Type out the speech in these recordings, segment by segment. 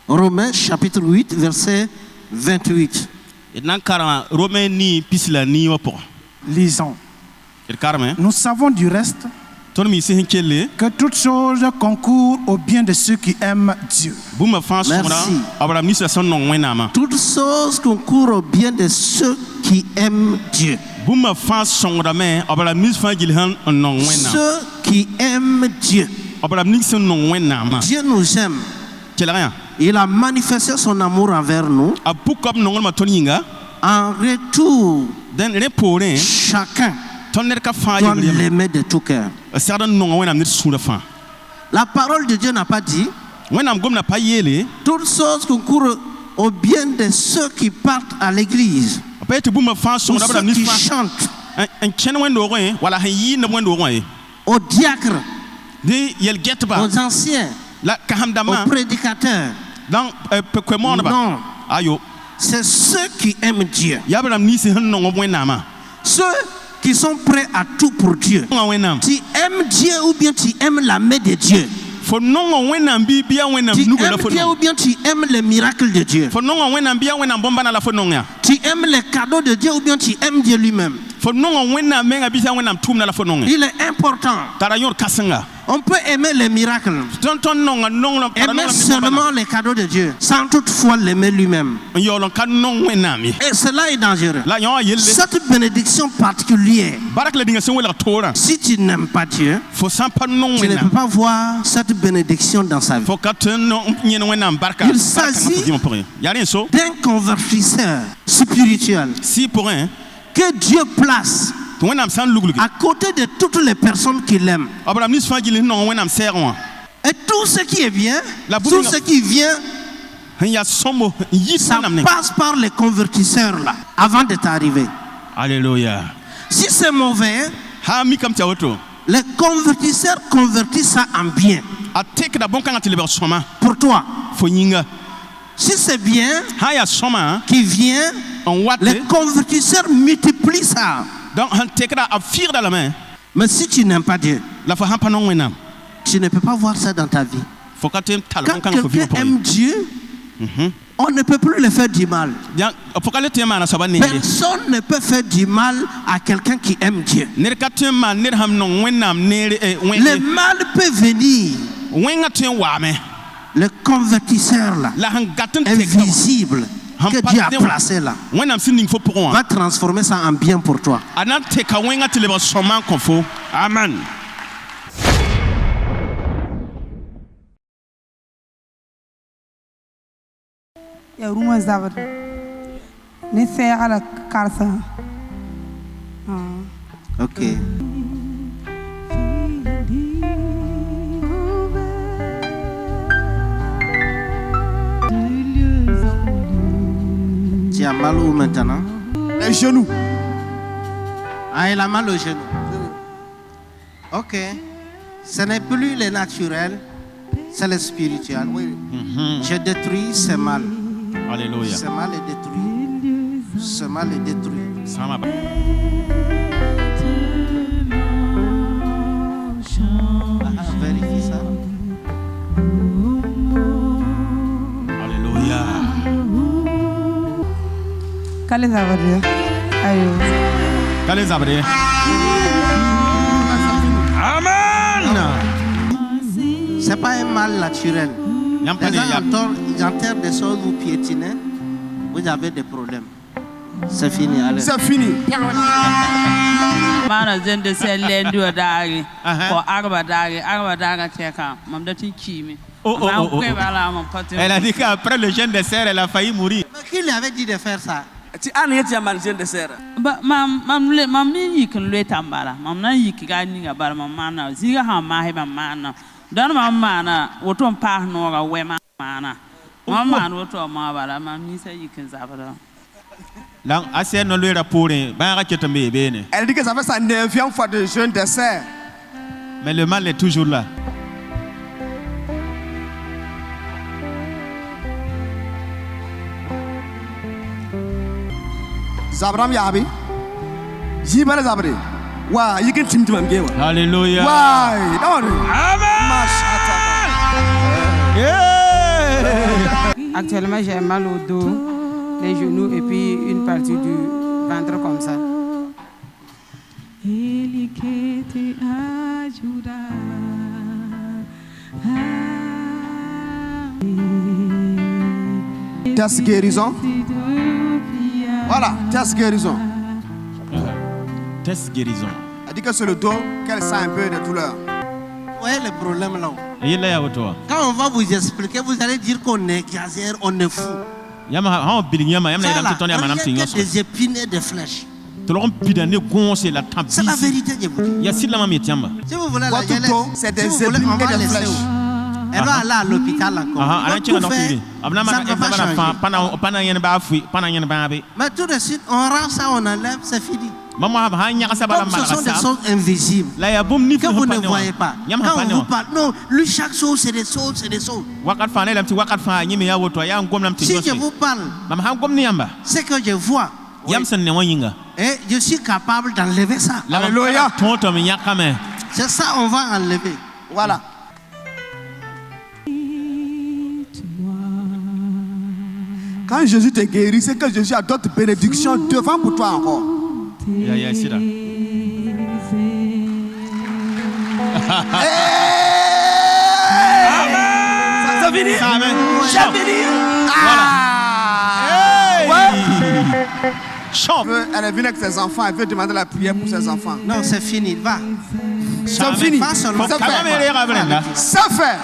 Romains chapitre 8, verset 28. Lisons. Nous savons du reste que toutes choses concourent au bien de ceux qui aiment Dieu. Merci. Toutes choses concourent au bien de ceux qui aiment Dieu. Ceux qui aiment Dieu. Dieu nous aime. Il a manifesté son amour envers nous. En retour, chacun doit l'aimer de tout cœur. La parole de Dieu n'a pas dit toutes choses concourent au bien de ceux qui partent à l'église, ou ceux qui chantent, aux diacres, aux anciens, aux prédicateurs. Non, c'est ceux qui aiment Dieu, ceux qui sont prêts à tout pour Dieu. Tu aimes Dieu ou bien tu aimes la main de Dieu? Tu aimes Dieu ou bien tu aimes les miracles de Dieu? Tu aimes les cadeaux de Dieu ou bien tu aimes Dieu lui-même? Il est important. On peut aimer les miracles, aimer seulement les cadeaux de Dieu, sans toutefois l'aimer lui-même. Et cela est dangereux. Cette bénédiction particulière, si tu n'aimes pas Dieu, tu ne peux pas voir cette bénédiction dans sa vie. Il s'agit d'un convertisseur spirituel que Dieu place à côté de toutes les personnes qui l'aiment. Et tout ce qui est bien, tout ce qui vient, ça passe par les convertisseurs là, avant de t'arriver. Alléluia. Si c'est mauvais, les convertisseurs convertissent ça en bien pour toi. Si c'est bien qui vient, les convertisseurs multiplient ça. Mais si tu n'aimes pas Dieu, tu ne peux pas voir ça dans ta vie. Quand quelqu'un aime Dieu, on ne peut plus le faire du mal. Personne ne peut faire du mal à quelqu'un qui aime Dieu. Le mal peut venir. Le convertisseur là, invisible, que Dieu a placé là, va transformer ça en bien pour toi. Amen. Ok. Tu as mal où maintenant? Les genoux. Ah, il a mal au genou. Ok. Ce n'est plus le naturel, c'est le spirituel. Je détruis ce mal. Alléluia. Ce mal est détruit. Ce mal est détruit. Vérifie ça. Alléluia. Amen. C'est pas un mal naturel. Les gens enterrent des choses, vous piétinez, vous avez des problèmes. C'est fini. Allez. C'est fini. Elle a dit qu'après le jeûne des serres, elle a failli mourir. Mais qui lui avait dit de faire ça? Elle dit que ça fait sa 9e fois de jeûne des serres. Mais le mal est toujours là. Zabram Yabi. Jibale Zabri. Why? You can team to him. Alléluia. Why? Amen. Yeah. Actuellement, j'ai mal au dos, les genoux et puis une partie du ventre comme ça. Test guérison. Voilà, test guérison. Test guérison. Elle dit que sur le dos, qu'elle sent un peu de douleur. Vous voyez le problème là. Quand on va vous expliquer, vous allez dire qu'on exagère, on est fou. Ça là, rien que des épines et des flèches. C'est la vérité de vous. Si vous voulez la dos, c'est des épines et des flèches. Elle va aller à l'hôpital encore. Ça ne va pas changer. Mais tout de suite, on rend ça, on enlève, c'est fini. Comme ce sont des choses invisibles que vous ne voyez pas. Quand on vous parle, non, lui, chaque chose, c'est des choses, c'est des choses. Si je vous parle, c'est que je vois. Oui. Et je suis capable d'enlever ça. Alléluia. C'est ça, on va enlever. Voilà. Quand Jésus te guérit, c'est que Jésus a d'autres bénédictions devant pour toi encore. C'est là. Ça finit. Ça finit. Elle est venue avec ses enfants, elle veut demander la prière pour ses enfants. Non, c'est fini, va. C'est fini. Ça fait.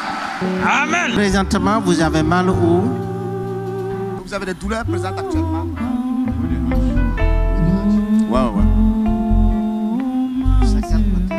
Amen. Présentement, vous avez mal où? Vous avez des douleurs présentes actuellement? Ouais. C'est quel côté?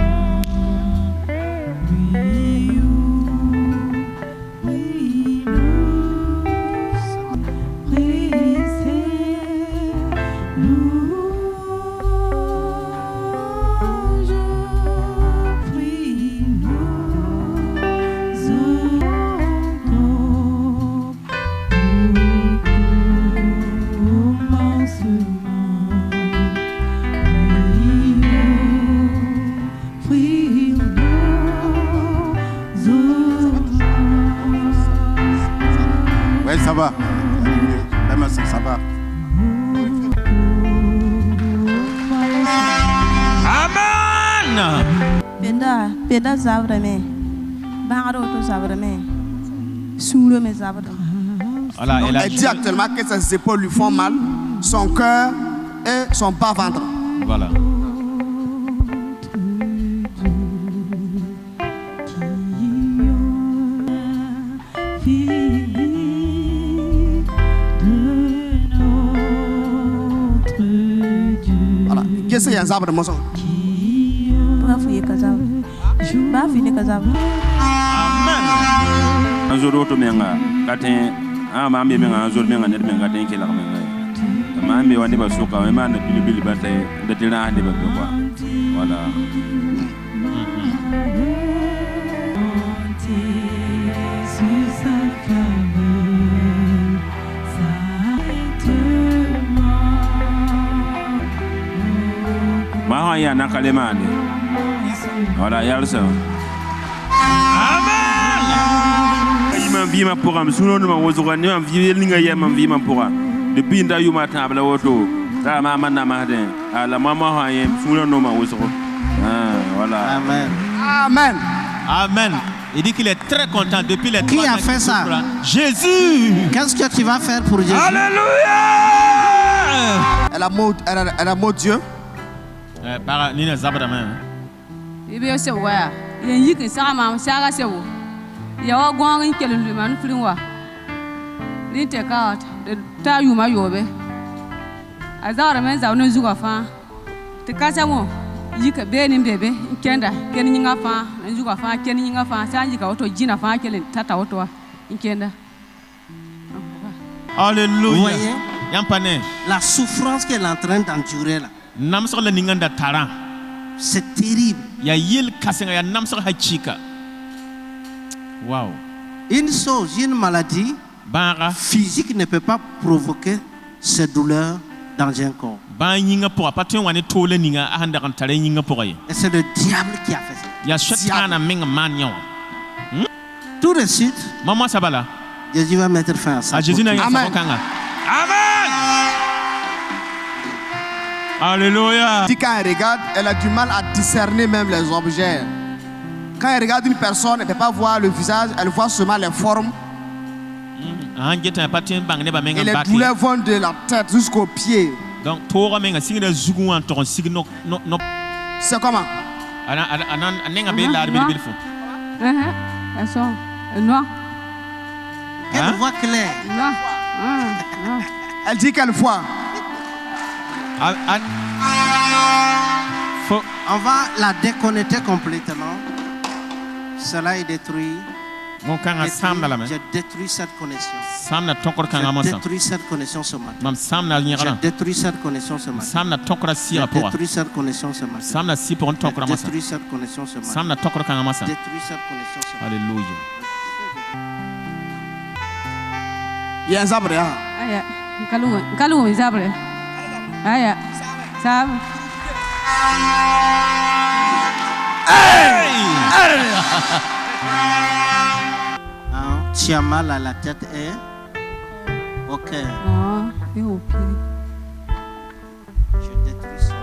Ça va. Ça va. Amen. Peda zabre me. Bangaro to zabre me. Soulo me zabre. Elle dit actuellement que ses épaules lui font mal, son cœur et son bas-ventre. Voilà. Qu'est-ce qu'il y a un arbre de moisson? Un jour auto menga, katin, ah mamie menga, un jour menga, net menga, katin qui la menga. Mamie wani basuka, maman ne bilibili bataille, de terrain de quoi. Voilà. Ya nakalemane. Voilà, yarsa. Amen. Imam vima pour suno no wozuga ni am vie linga yam vima pour. Depuis nda yuma tabla woto. Ta mama na mahden. Ala mama ha yem suno no wozuga. Voilà. Amen. Amen. Amen. Il dit qu'il est très content depuis les 3 ans. Qui a fait ça? Jésus. Qu'est-ce que tu vas faire pour Jésus? Alléluia. Elle a mot Dieu. Para Nina Zabadama. Ibe se wa. Yen yiki sa ma sa ga se wo. Ya wa gwan in kelen le man flin wa. Ni te ka ta yu ma yobe. Azara men za no zuga fa. Te ka sa mo. Yika be ni bebe kenda ken nyinga fa, zuga fa ken nyinga fa sa yika auto jina fa kelen tata auto wa kenda. Alléluia. Vous voyez? La souffrance qu'elle est en train d'endurer là. C'est terrible. Wow. Une chose, une maladie physique ne peut pas provoquer ces douleurs dans un corps. Et c'est le diable qui a fait ça. Tout de suite, Jésus va mettre fin à ça. Amen. Alléluia. Quand elle regarde, elle a du mal à discerner même les objets. Quand elle regarde une personne, elle ne peut pas voir le visage, elle voit seulement les formes. Et les douleurs vont de la tête jusqu'aux pieds. Donc, c'est comment? Elle voit clair. Elle dit qu'elle voit. On va la déconnecter complètement. Cela est détruit. J'ai détruit cette connexion. J'ai détruit cette connexion ce matin. J'ai détruit cette connexion ce matin. J'ai détruit cette connexion ce matin. J'ai détruit cette connexion ce matin. Détruit cette connexion ce matin. Alléluia. Il y a un sabre là. Kalou un sabre. Aya. Sabre. Tu as mal à la tête et au cœur. Et au pied. Je détruis ça.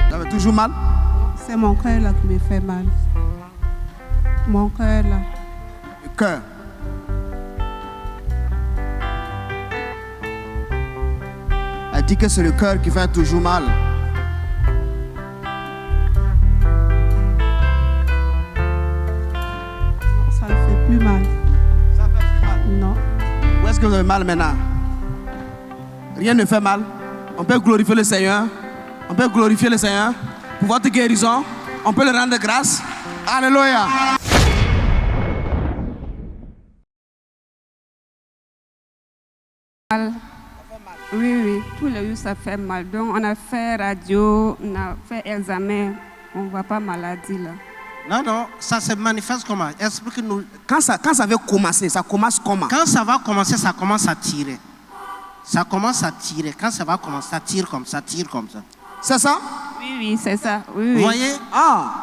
Ça fait toujours mal? C'est mon cœur là qui me fait mal. Mon cœur là. Le cœur. Elle dit que c'est le cœur qui fait toujours mal. Ça ne fait plus mal. Ça fait plus mal? Non. Où est-ce que vous avez mal maintenant? Rien ne fait mal. On peut glorifier le Seigneur. On peut glorifier le Seigneur pour votre guérison. On peut le rendre grâce. Alléluia. Oui, tous les jours ça fait mal. Donc on a fait radio, on a fait examen, on ne voit pas maladie là. Non, ça se manifeste comment? Explique-nous. Quand ça va commencer, ça commence comment? Quand ça va commencer, ça commence à tirer. Ça commence à tirer. Quand ça va commencer, ça tire comme ça, C'est ça? Oui, c'est ça. Oui. Vous voyez?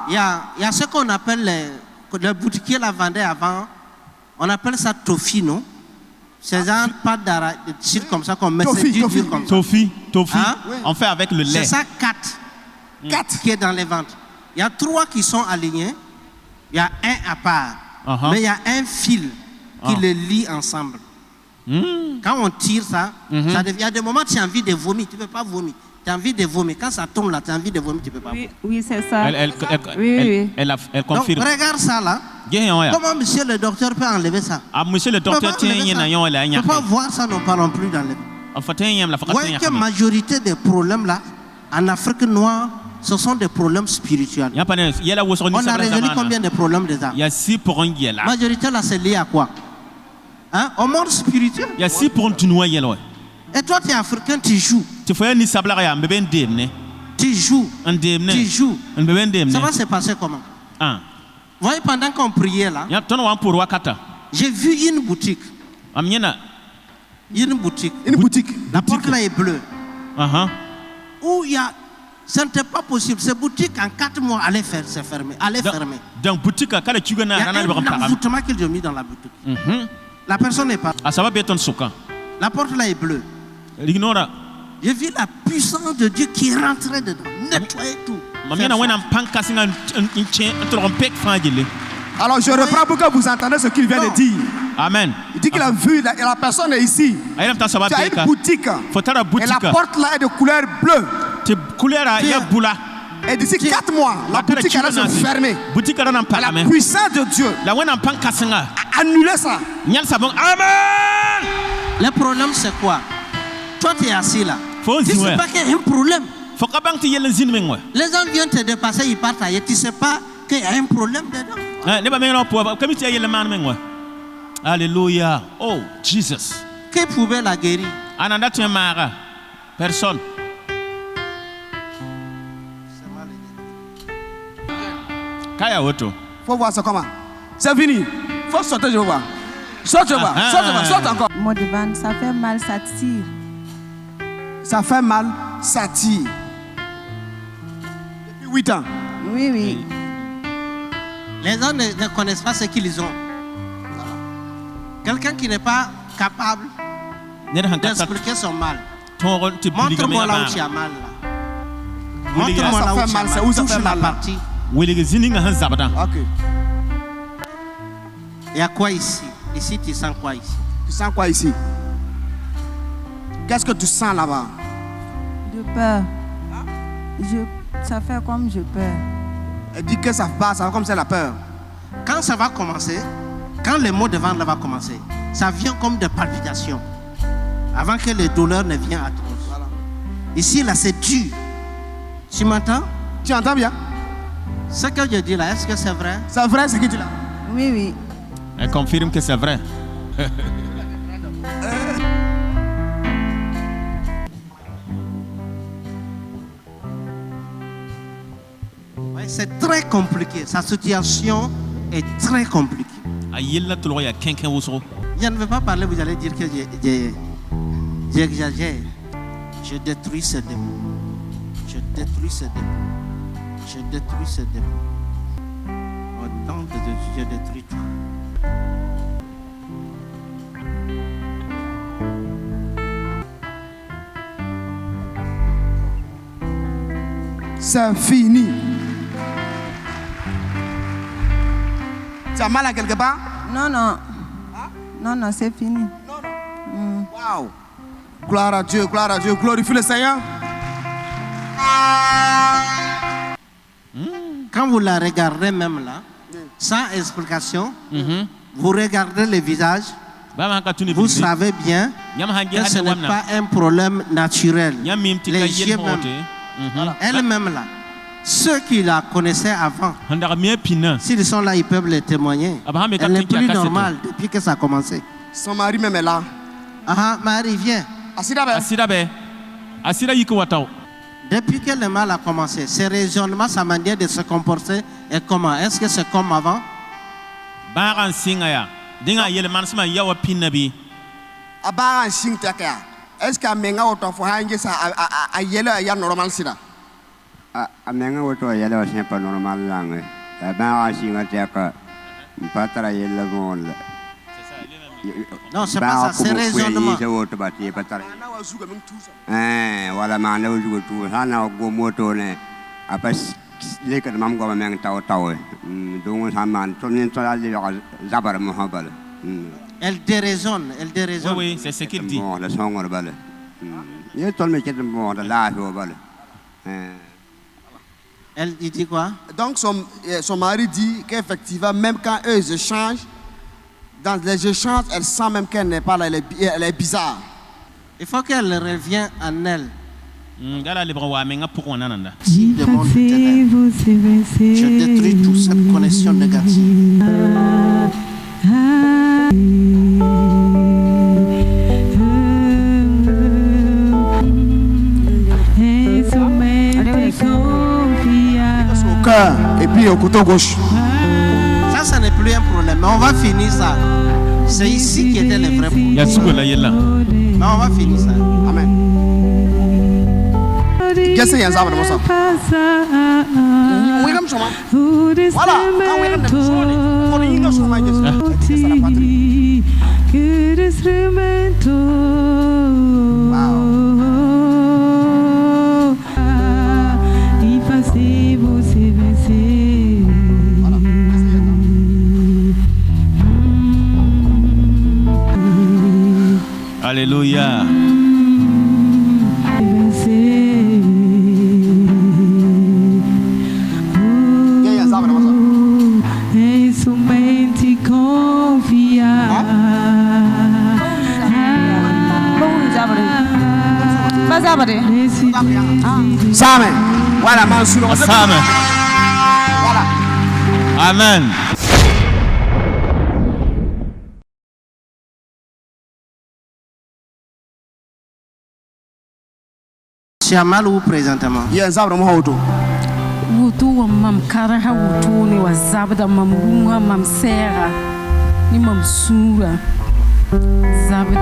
Il y a ce qu'on appelle les boutiquiers la vendaient avant. On appelle ça tofi, non? C'est genre pas de tir comme ça qu'on met. Tofi. Tofi. Hein? Oui. On fait avec le lait. C'est ça 4 qui est dans les ventres. Il y a 3 qui sont alignés. Il y a un à part. Mais il y a un fil qui les lie ensemble. Quand on tire ça, ça devient. Il y a des moments où tu as envie de vomir, tu ne peux pas vomir. Tu as envie de vomir. Quand ça tombe là, tu as envie de vomir, tu ne peux pas vomir. Oui, c'est ça. Elle confirme. Donc, regarde ça là. Comment monsieur le docteur peut enlever ça? Monsieur le docteur, tu ne peux pas voir ça, nous ne parlons plus dans les. Vous voyez que la majorité des problèmes là, en Afrique noire, ce sont des problèmes spirituels. On a résolu combien de problèmes déjà? La majorité là, c'est lié à quoi? Au monde spirituel. Et toi, tu es africain, tu joues. Tu joues. Ça va se passer comment? Vous voyez, pendant qu'on priait là, j'ai vu une boutique. Une boutique. La porte là est bleue. Où il y a. Ce n'était pas possible. Cette boutique en 4 mois allait se fermer. Donc, boutique, il y a un envoûtement qu'ils ont mis dans la boutique. La personne n'est pas. La porte là est bleue. J'ai vu la puissance de Dieu qui rentrait dedans, nettoyer tout. Alors je reprends pour que vous entendez ce qu'il vient de dire. Amen. Il dit qu'il a vu, la personne est ici. Tu as une boutique. Et la porte là est de couleur bleue. Et d'ici 4 mois, la boutique allait se fermer. La puissance de Dieu a annulé ça. Amen. Le problème c'est quoi? Toi tu es assis là. Tu ne sais pas qu'il y a un problème. Les gens viennent te dépasser, ils partent ailleurs. Tu ne sais pas qu'il y a un problème dedans. Alléluia. Oh, Jesus. Qui pouvait la guérir? Personne. Faut voir ça comment. C'est fini. Faut sortir, je veux voir. Saute encore. Mon devant, ça fait mal, ça tire. Ça fait mal, ça tire. Depuis 8 ans. Oui, oui. Les gens ne connaissent pas ce qu'ils ont. Quelqu'un qui n'est pas capable d'expliquer son mal. Montre-moi là où tu as mal. Montre-moi là où tu as mal. Touche la partie. Ok. Il y a quoi ici? Ici, tu sens quoi ici? Tu sens quoi ici? Qu'est-ce que tu sens là-bas? De peur. Ça fait comme je peur. Elle dit que ça passe, ça va comme c'est la peur. Quand ça va commencer, quand les mots de ventre va commencer, ça vient comme des palpitations. Avant que les douleurs ne viennent atroces. Voilà. Ici, là, c'est dur. Tu m'entends? Tu entends bien? Ce que je dis là, est-ce que c'est vrai? C'est vrai ce que tu dis là? Oui, oui. Elle confirme que c'est vrai. Oui, c'est très compliqué. Sa situation est très compliquée. Je ne veux pas parler, vous allez dire que j'exagère. Je détruis ce démon. Je détruis ce démon. Je détruis ce démon. Au nom de Dieu, je détruis tout. C'est fini. Tu as mal à quelque part? Non, non. Non, non, c'est fini. Waouh. Gloire à Dieu, gloire à Dieu. Glorifie le Seigneur. Quand vous la regardez même là, sans explication, vous regardez le visage, vous savez bien que ce n'est pas un problème naturel. Les yeux même, elle-même là, ceux qui la connaissaient avant, s'ils sont là, ils peuvent le témoigner. Elle n'est plus normale depuis que ça a commencé. Son mari même est là. Ah, Marie, viens. Depuis que le mal a commencé, ses raisonnements, sa manière de se comporter est comment? Est-ce que c'est comme avant? Est-ce que menga auto fo hanje sa a yela ya normal sida? A menga auto yela c'est pas normal langue. Ba a singa te ka patara yela mon. Non, c'est pas ça, c'est raisonnement. Voilà, mais on a joué tout. Ça n'a pas moto ne. Après, les que maman comme mère tao tao. Donc ça m'a tourné sur la zabar mohabal. Elle déraisonne, elle déraisonne. Oui, c'est ce qu'il dit. Bon, la sang on balle. Il est tombé quelque bon de là au balle. Elle dit quoi? Donc son mari dit qu'effectivement, même quand eux ils échangent, dans les échanges, elle sent même qu'elle n'est pas là, elle est bizarre. Il faut qu'elle revienne en elle. Je détruis toute cette connexion négative. Au cœur et puis au couteau gauche. Ça n'est plus un problème, mais on va finir ça. C'est ici qui était le vrai problème. Mais on va finir ça. Amen. Qu'est-ce qu'il y a ça? Voilà. Alléluia. Amen. Voilà, voilà. Amen. Tu as mal où présentement? Wutu wa mam karaha wutu ni wa zabda mam runga mam sera ni mam sura zabde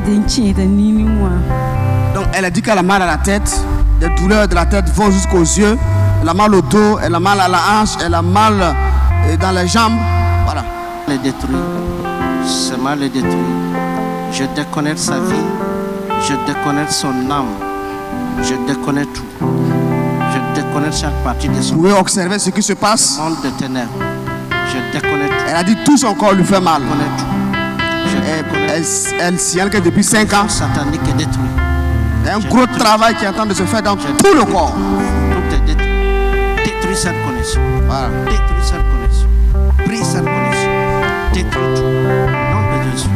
nchi de nini wa. Donc elle a dit qu'elle a mal à la tête, des douleurs de la tête vont jusqu'aux yeux. Elle a mal au dos, elle a mal à la hanche, elle a mal dans les jambes. Voilà. Elle est détruite. C'est mal détruit. Je déconnecte sa vie. Je déconnecte son âme. Je déconnecte tout. Je déconnecte chaque partie de son corps. Vous pouvez observer ce qui se passe. Le monde de ténèbres. Je déconnecte. Elle a dit tout son corps lui fait mal. Elle signale que depuis 5 ans, satanique est détruit. Il y a un gros travail qui est en train de se faire dans tout le corps. Tout est détruit. Détruis cette connexion. Voilà. Détruis cette connexion. Brise cette connexion. Détruis tout. Au nom de Jésus.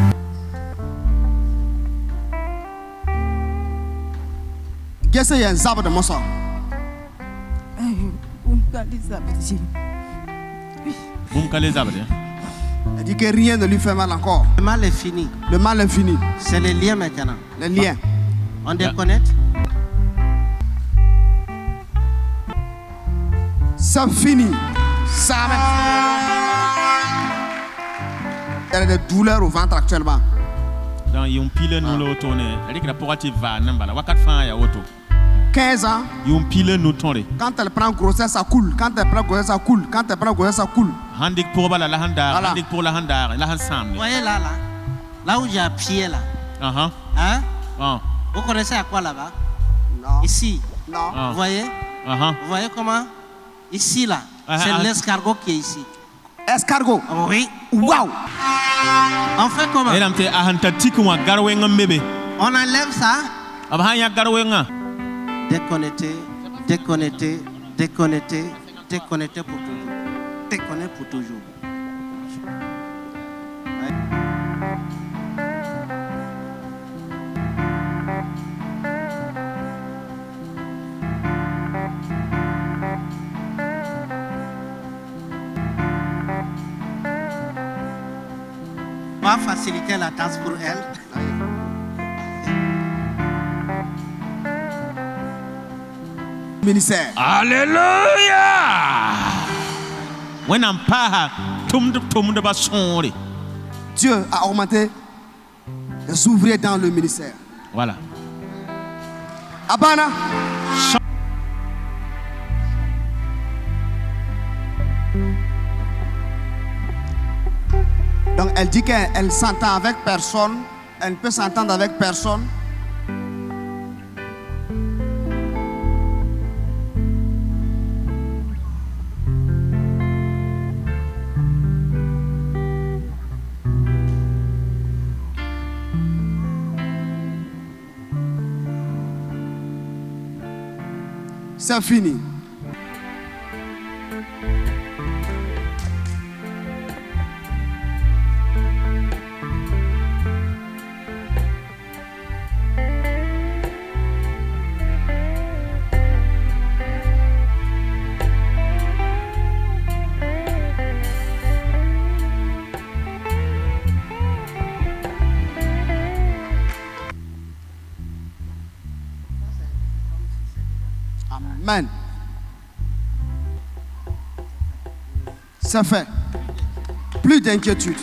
Qu'est-ce qu'il y a un zab de mon sang? Elle dit que rien ne lui fait mal encore. Le mal est fini. Le mal est fini. C'est les liens maintenant. Les liens. On déconnecte. C'est fini. Ça. Elle a des douleurs au ventre actuellement. Dans yon pile nous le tourner. Elle dit que la pourrait va n'embala. Wakat fin ya auto. 15 ans. Yon pile nous tourner. Quand elle prend grossesse, ça coule. Quand elle prend grossesse, ça coule. Quand elle prend grossesse, ça coule. Handik pour la handar. Handik pour la handar. La handsam. Vous voyez là. Là où j'ai appuyé là. Hein? Vous connaissez à quoi là-bas? Non. Ici. Non. Vous voyez? Vous voyez comment? Ici là. C'est l'escargot qui est ici. Escargot? Oui. Waouh! On fait comment? On enlève ça. Déconnecter, déconnecter, déconnecter, déconnecter pour toujours. Déconnecter pour toujours. On va faciliter la tâche pour elle. Ministère. Alléluia. Dieu a augmenté les ouvriers dans le ministère. Voilà. Abana. Donc elle dit qu'elle s'entend avec personne, elle ne peut s'entendre avec personne. C'est fini. Amen. C'est fait. Plus d'inquiétude.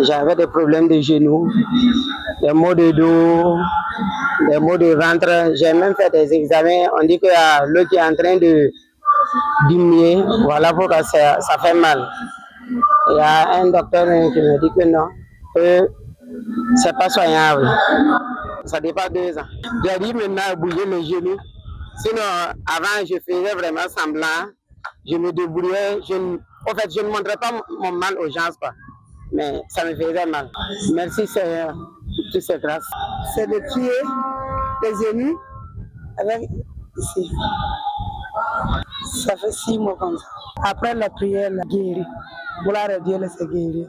J'avais des problèmes de genoux, des maux de dos, des maux de ventre. J'ai même fait des examens. On dit que l'eau qui est en train de diminuer. Voilà pourquoi ça fait mal. Il y a un docteur qui me dit que non, que c'est pas soignable. Ça dépasse 2 ans. J'ai dit maintenant à bouger mes genoux. Sinon, avant, je faisais vraiment semblant. Je me débrouillais. En fait, je ne montrais pas mon mal aux gens, quoi. Mais ça me faisait mal. Merci Seigneur pour toutes ces grâces. C'est le pied, les genoux, avec ici. Ça fait 6 mois comme ça. Après la prière, la guéri. Gloire à Dieu, elle s'est guérie.